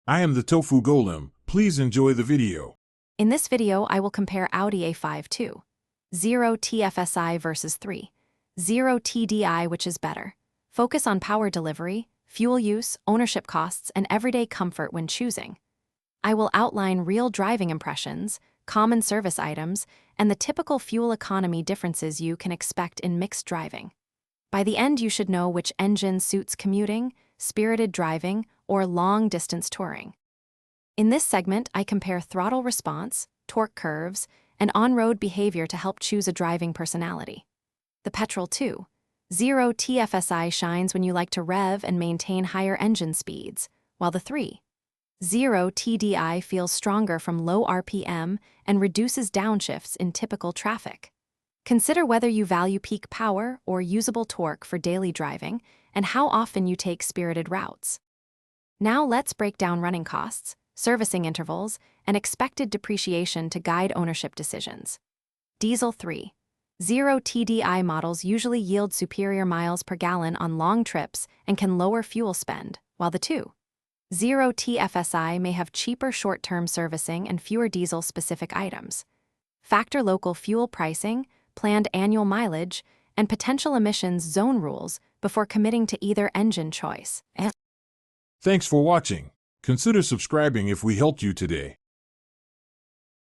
I am the Tofu Golem. Please enjoy the video. In this video, I will compare Audi A5 2, 0 Tfsi versus 3, 0 TDI, which is better. Focus on power delivery, fuel use, ownership costs, and everyday comfort when choosing. I will outline real driving impressions, common service items, and the typical fuel economy differences you can expect in mixed driving. By the end, you should know which engine suits commuting, spirited driving, or long-distance touring. In this segment, I compare throttle response, torque curves, and on-road behavior to help choose a driving personality. The petrol 2, 0 Tfsi shines when you like to rev and maintain higher engine speeds, while the 3, 0 TDI feels stronger from low RPM and reduces downshifts in typical traffic. Consider whether you value peak power or usable torque for daily driving and how often you take spirited routes. Now let's break down running costs, servicing intervals, and expected depreciation to guide ownership decisions. Diesel 3, 0 TDI models usually yield superior miles per gallon on long trips and can lower fuel spend, while the 2, 0 Tfsi may have cheaper short-term servicing and fewer diesel-specific items. Factor local fuel pricing, planned annual mileage, and potential emissions zone rules before committing to either engine choice. Thanks for watching. Consider subscribing if we helped you today.